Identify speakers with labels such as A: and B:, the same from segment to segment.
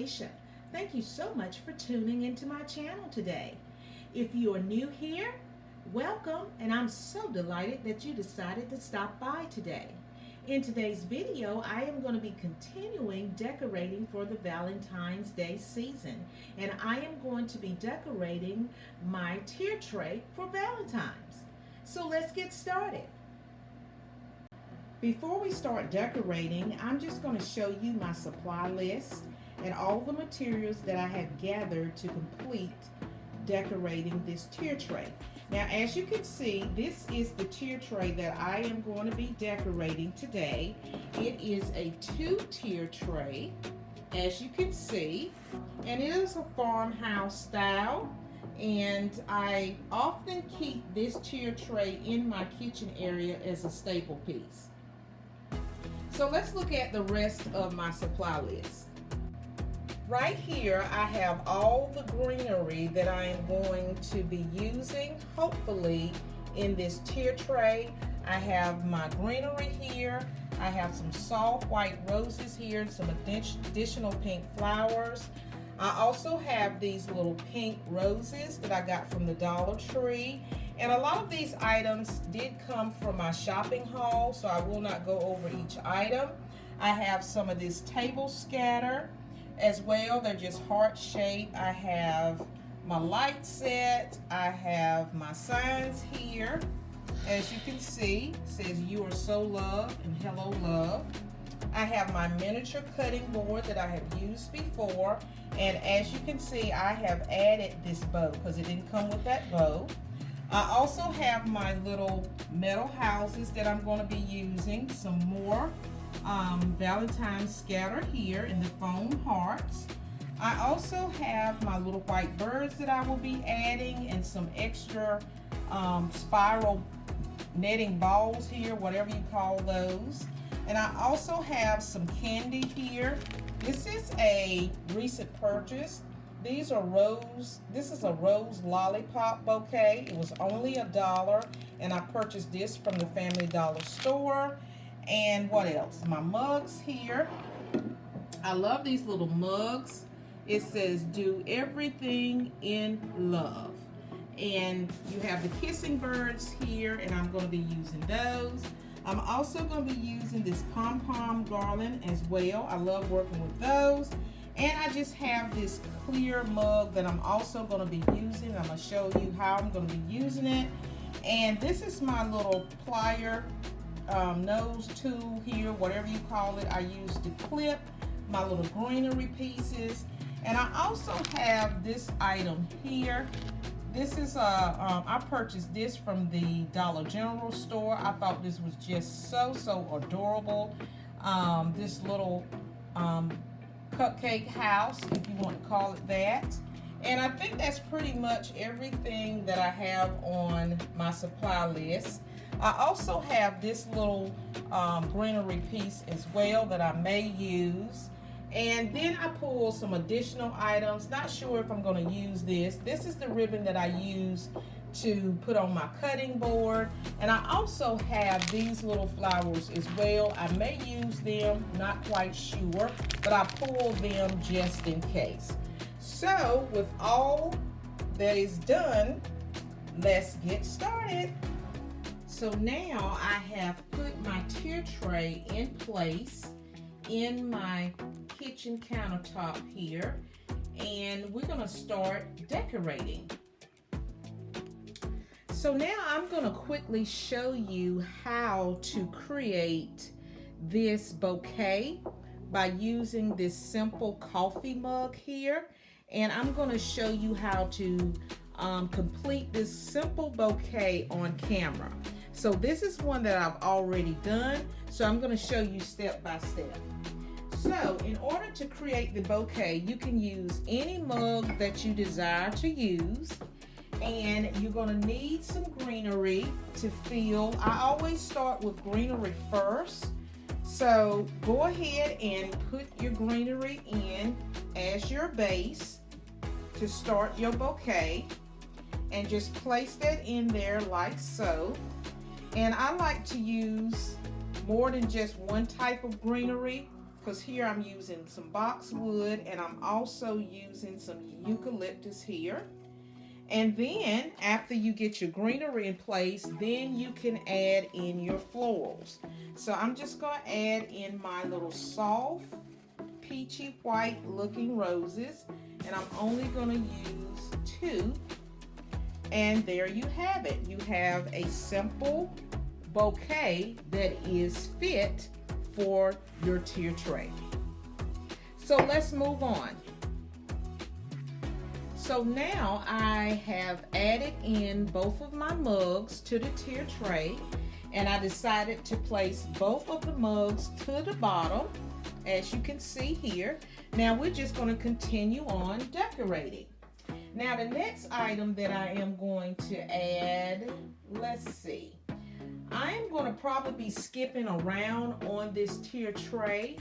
A: Felicia. Thank you so much for tuning into my channel today. If you are new here, welcome, and I'm so delighted that you decided to stop by today. In today's video, I am going to be continuing decorating for the Valentine's Day season, and I am going to be decorating my tier tray for Valentine's. So let's get started. Before we start decorating, I'm just going to show you my supply list and all the materials that I have gathered to complete decorating this tier tray. Now, as you can see, this is the tier tray that I am going to be decorating today. It is a 2-tier tray, as you can see, and it is a farmhouse style. And I often keep this tier tray in my kitchen area as a staple piece. So let's look at the rest of my supply list. Right here, I have all the greenery that I am going to be using, hopefully, in this tier tray. I have my greenery here. I have some soft white roses here and some additional pink flowers. I also have these little pink roses that I got from the Dollar Tree. And a lot of these items did come from my shopping haul, so I will not go over each item. I have some of this table scatter as well. They're just heart-shaped. I have my light set. I have my signs here. As you can see, it says "You are so loved" and "Hello, love." I have my miniature cutting board that I have used before. And as you can see, I have added this bow because it didn't come with that bow. I also have my little metal houses that I'm going to be using. Some more Valentine scatter here in the foam hearts. I also have my little white birds that I will be adding and some extra spiral netting balls here, whatever you call those. And I also have some candy here. This is a recent purchase. This is a rose lollipop bouquet. It was only $1, and I purchased this from the Family Dollar store. And what else? My mugs here. I love these little mugs. It says "Do everything in love." And you have the kissing birds here, and I'm going to be using those. I'm also going to be using this Pom Pom Garland as well. I love working with those. And I just have this clear mug that I'm also going to be using. I'm going to show you how I'm going to be using it. And this is my little plier nose tool here, whatever you call it. I use to clip my little greenery pieces. And I also have this item here. This is I purchased this from the Dollar General store. I thought this was just so adorable. This little cupcake house, if you want to call it that. And I think that's pretty much everything that I have on my supply list. I also have this little greenery piece as well that I may use. And then I pulled some additional items. Not sure if I'm going to use this. This is the ribbon that I use to put on my cutting board. And I also have these little flowers as well. I may use them, not quite sure, but I pulled them just in case. So with all that is done, let's get started. So now I have put my tier tray in place in my kitchen countertop here, and we're going to start decorating. So now I'm going to quickly show you how to create this bouquet by using this simple coffee mug here, and I'm going to show you how to complete this simple bouquet on camera. So this is one that I've already done, so I'm going to show you step by step. So in order to create the bouquet, you can use any mug that you desire to use, and you're going to need some greenery to fill. I always start with greenery first, so go ahead and put your greenery in as your base to start your bouquet, and just place that in there like so. And I like to use more than just one type of greenery, because here I'm using some boxwood and I'm also using some eucalyptus here. And then after you get your greenery in place, then you can add in your florals. So I'm just going to add in my little soft peachy white looking roses, and I'm only going to use 2. And there you have it. You have a simple bouquet that is fit for your tier tray. So let's move on. So now I have added in both of my mugs to the tier tray, and I decided to place both of the mugs to the bottom, as you can see here. Now we're just going to continue on decorating. Now the next item that I am going to add, let's see. I am going to probably be skipping around on this tier tray.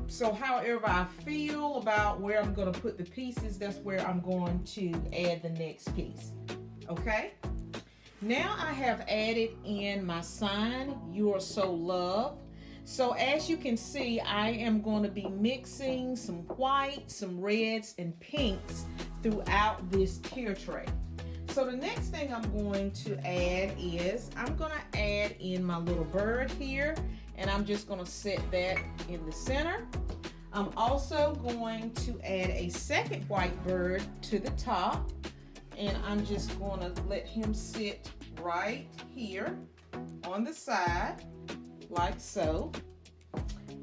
A: So however I feel about where I'm going to put the pieces, that's where I'm going to add the next piece. Okay? Now I have added in my sign, You Are So Loved. So as you can see, I am going to be mixing some white, some reds, and pinks throughout this tier tray. So the next thing I'm going to add is, I'm going to add in my little bird here, and I'm just going to set that in the center. I'm also going to add a second white bird to the top, and I'm just going to let him sit right here on the side, like so.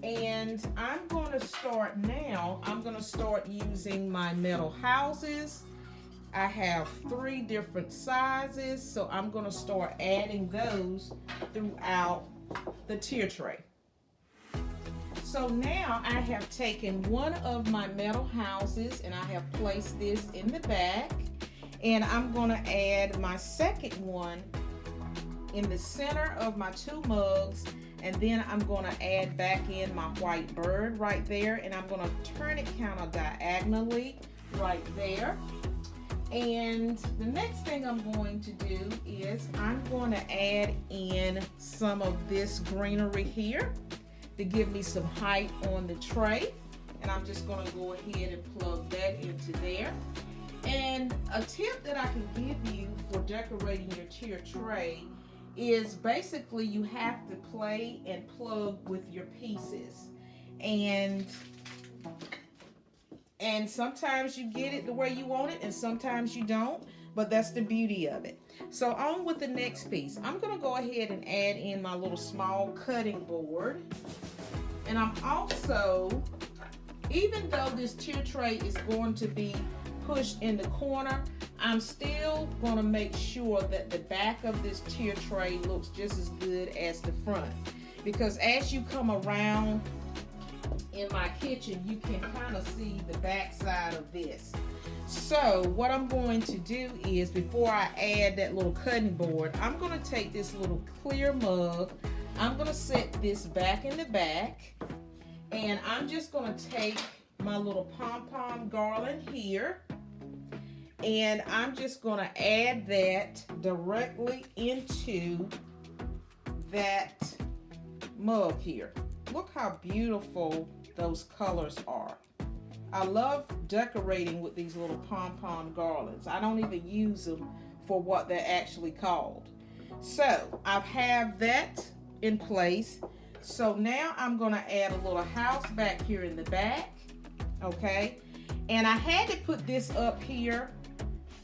A: And I'm going to start now, I'm going to start using my metal houses. I have 3 different sizes, so I'm going to start adding those throughout the tier tray. So now I have taken one of my metal houses and I have placed this in the back, and I'm going to add my second one in the center of my 2 mugs, and then I'm going to add back in my white bird right there, and I'm going to turn it kind of diagonally right there. And the next thing I'm going to do is I'm going to add in some of this greenery here to give me some height on the tray, and I'm just going to go ahead and plug that into there. And a tip that I can give you for decorating your tier tray is basically you have to play and plug with your pieces, and sometimes you get it the way you want it and sometimes you don't, but that's the beauty of it. So on with the next piece. I'm going to go ahead and add in my little small cutting board, and I'm also, even though this tier tray is going to be pushed in the corner, I'm still going to make sure that the back of this tier tray looks just as good as the front, because as you come around in my kitchen, you can kind of see the back side of this. So what I'm going to do is, before I add that little cutting board, I'm going to take this little clear mug, I'm going to set this back in the back, and I'm just going to take my little Pom Pom Garland here, and I'm just going to add that directly into that mug here. Look how beautiful those colors are. I love decorating with these little Pom Pom garlands. I don't even use them for what they're actually called. So I have that in place. So now I'm going to add a little house back here in the back. Okay, and I had to put this up here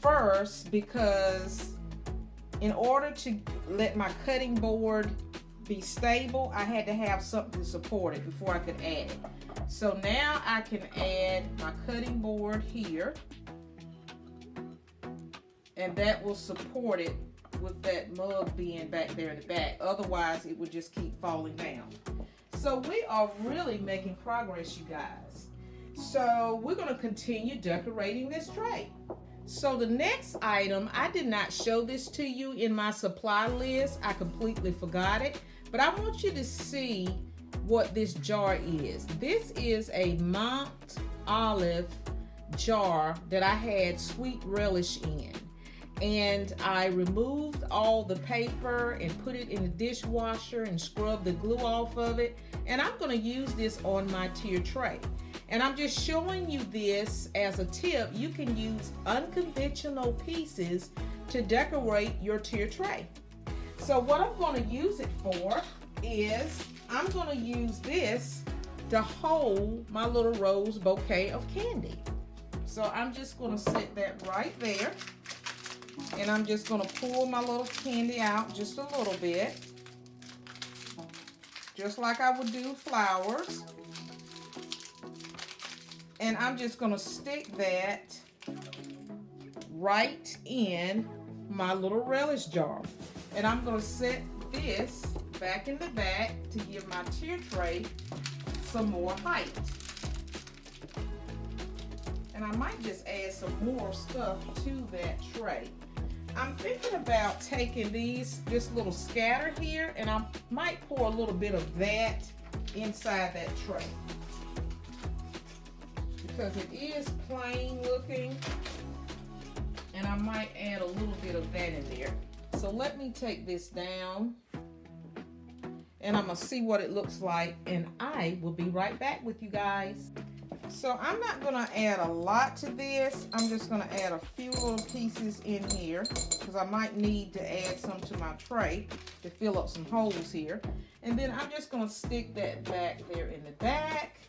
A: first because in order to let my cutting board be stable, I had to have something to support it before I could add it. So now I can add my cutting board here, and that will support it with that mug being back there in the back. Otherwise it would just keep falling down. So we are really making progress, you guys. So we're going to continue decorating this tray. So the next item, I did not show this to you in my supply list. I completely forgot it. But I want you to see what this jar is. This is a Mount Olive jar that I had sweet relish in. and I removed all the paper and put it in the dishwasher and scrubbed the glue off of it. And I'm going to use this on my tier tray. And I'm just showing you this as a tip. You can use unconventional pieces to decorate your tier tray. So what I'm going to use it for is I'm going to use this to hold my little rose bouquet of candy. So I'm just going to set that right there. And I'm just going to pull my little candy out just a little bit. Just like I would do flowers. And I'm just going to stick that right in my little relish jar. And I'm going to set this back in the back to give my tier tray some more height. And I might just add some more stuff to that tray. I'm thinking about taking this little scatter here, and I might pour a little bit of that inside that tray. Because it is plain looking, and I might add a little bit of that in there. So let me take this down, and I'm gonna see what it looks like, and I will be right back with you guys. So I'm not gonna add a lot to this. I'm just gonna add a few little pieces in here because I might need to add some to my tray to fill up some holes here. And then I'm just gonna stick that back there in the back.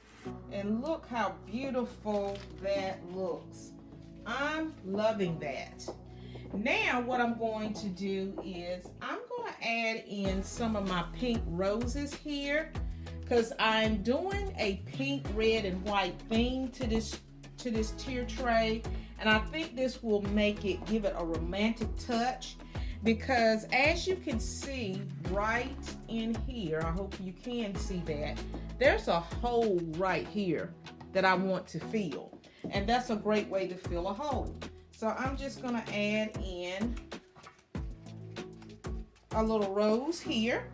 A: And look how beautiful that looks. I'm loving that. Now what I'm going to do is I'm going to add in some of my pink roses here, because I'm doing a pink, red, and white theme to this tier tray, and I think this will give it a romantic touch. Because as you can see right in here, I hope you can see that, there's a hole right here that I want to fill. And that's a great way to fill a hole. So I'm just gonna add in a little rose here.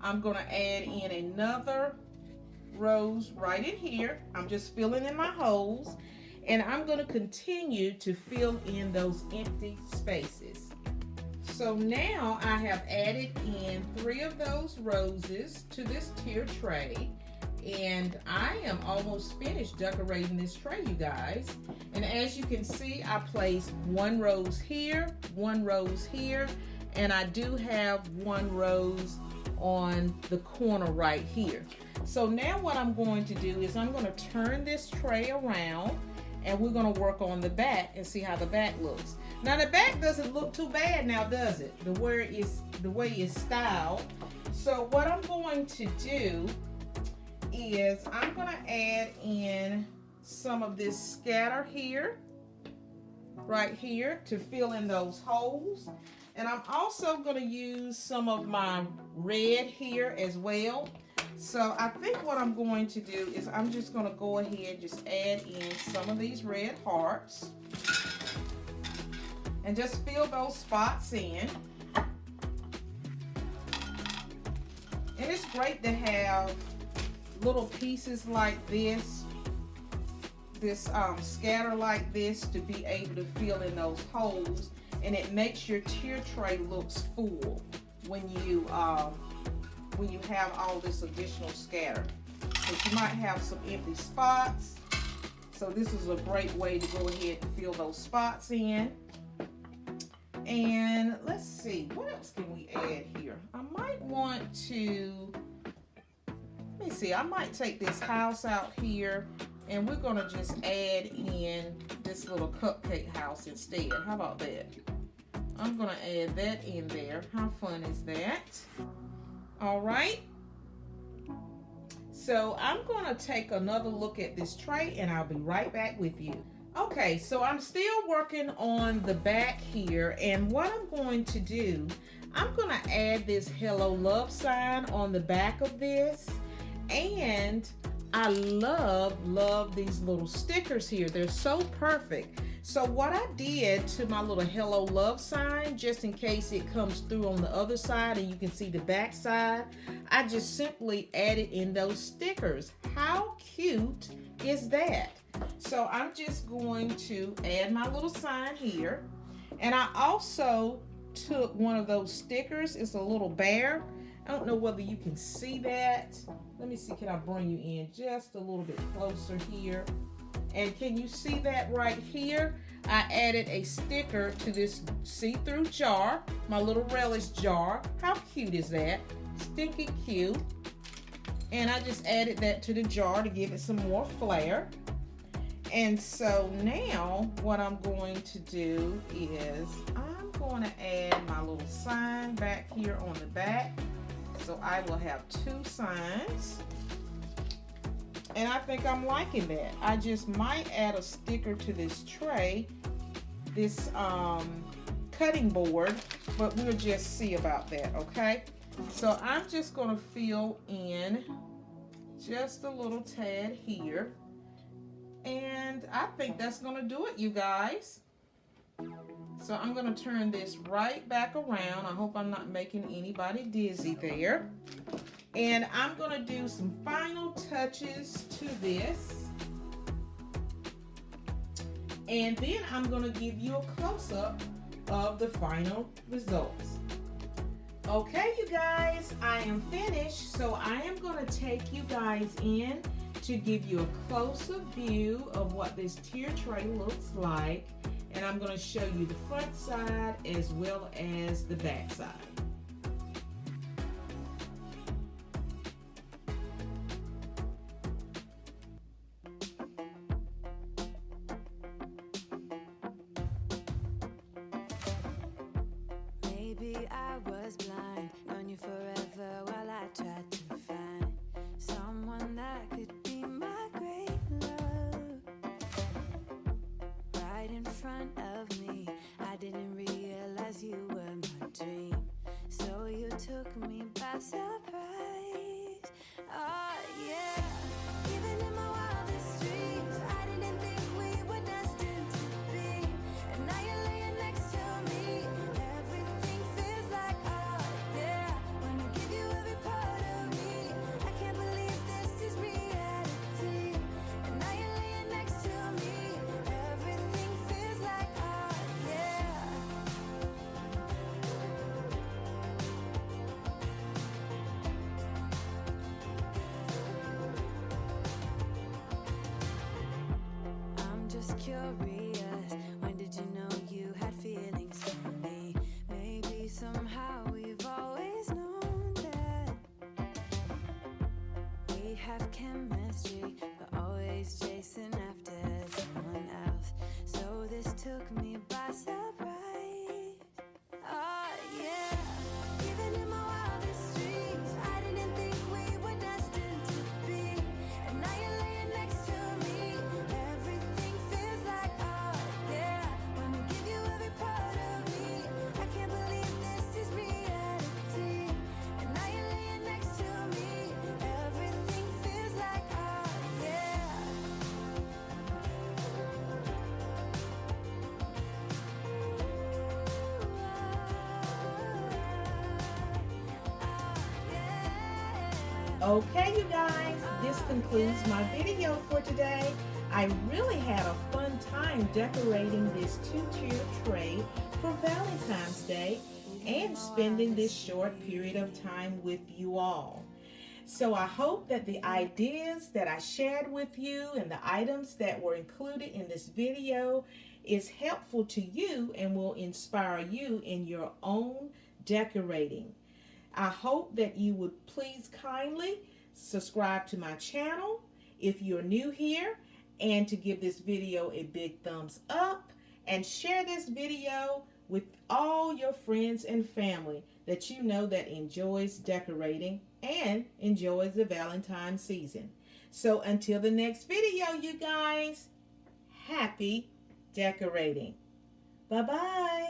A: I'm gonna add in another rose right in here. I'm just filling in my holes. And I'm gonna continue to fill in those empty spaces. So now I have added in 3 of those roses to this tier tray, and I am almost finished decorating this tray, you guys. And as you can see, I placed 1 rose here, 1 rose here, and I do have 1 rose on the corner right here. So now what I'm going to do is I'm going to turn this tray around, and we're going to work on the back and see how the back looks. Now the back doesn't look too bad now, does it? The way it's styled. So what I'm going to do is I'm going to add in some of this scatter here, right here, to fill in those holes. And I'm also going to use some of my red here as well. So I think what I'm going to do is I'm just going to go ahead and just add in some of these red hearts. And just fill those spots in. And it's great to have little pieces like this scatter like this, to be able to fill in those holes. And it makes your tier tray looks full when you have all this additional scatter. But you might have some empty spots. So this is a great way to go ahead and fill those spots in. And let's see, what else can we add here? I might want to, let me see, I might take this house out here, and we're gonna just add in this little cupcake house instead. How about that? I'm gonna add that in there. How fun is that? All right. So I'm gonna take another look at this tray, and I'll be right back with you. Okay, so I'm still working on the back here, and what I'm going to do, I'm going to add this hello love sign on the back of this. And I love these little stickers here. They're so perfect. So what I did to my little hello love sign, just in case it comes through on the other side and you can see the back side, I just simply added in those stickers. How cute is that? So I'm just going to add my little sign here, And I also took one of those stickers. It's a little bear. I don't know whether you can see that. Let me see, can I bring you in just a little bit closer here? And can you see that right here? I added a sticker to this see-through jar, my little relish jar. How cute is that? Stinky cute. And I just added that to the jar to give it some more flair. And so now what I'm going to do is I'm going to add my little sign back here on the back. So I will have 2 signs. And I think I'm liking that. I just might add a sticker to this tray, this cutting board, but we'll just see about that, okay? So I'm just going to fill in just a little tad here. And I think that's going to do it, you guys. So I'm going to turn this right back around. I hope I'm not making anybody dizzy there. And I'm going to do some final touches to this. And then I'm going to give you a close-up of the final results. Okay, you guys, I am finished. So I am going to take you guys in to give you a closer view of what this tier tray looks like. And I'm going to show you the front side as well as the back side.
B: Maybe I was blind, known you forever while I tried to find someone that could be my great love. Right in front of me, I didn't realize you were my dream. So you took me by surprise. Oh yeah, even in my wildest dreams, I didn't think we were destined to be. And now you're laying next to me. Everything feels like oh yeah. Wanna give you every part of me. I can't believe this is reality. And now you're laying next to me. Everything feels like oh yeah. I'm just curious, when did you know you had feelings for me? Maybe somehow we've always known that we have chemistry, but always chasing after someone else. So this took me by surprise. Oh yeah, even in my wildest dreams, I didn't think we were destined to be. And now you're laying next to me. Everything feels like oh yeah. Wanna give you every part of me. I can't believe this is reality. And now you're laying next to me. Everything feels like oh yeah.
A: Okay, you guys, this concludes my video for today. I really had a fun time decorating this 2-tier tray for Valentine's Day and spending this short period of time with you all. So I hope that the ideas that I shared with you and the items that were included in this video is helpful to you and will inspire you in your own decorating. I hope that you would please kindly subscribe to my channel if you're new here, and to give this video a big thumbs up and share this video with all your friends and family that you know that enjoys decorating and enjoys the Valentine season. So until the next video, you guys, happy decorating. Bye-bye.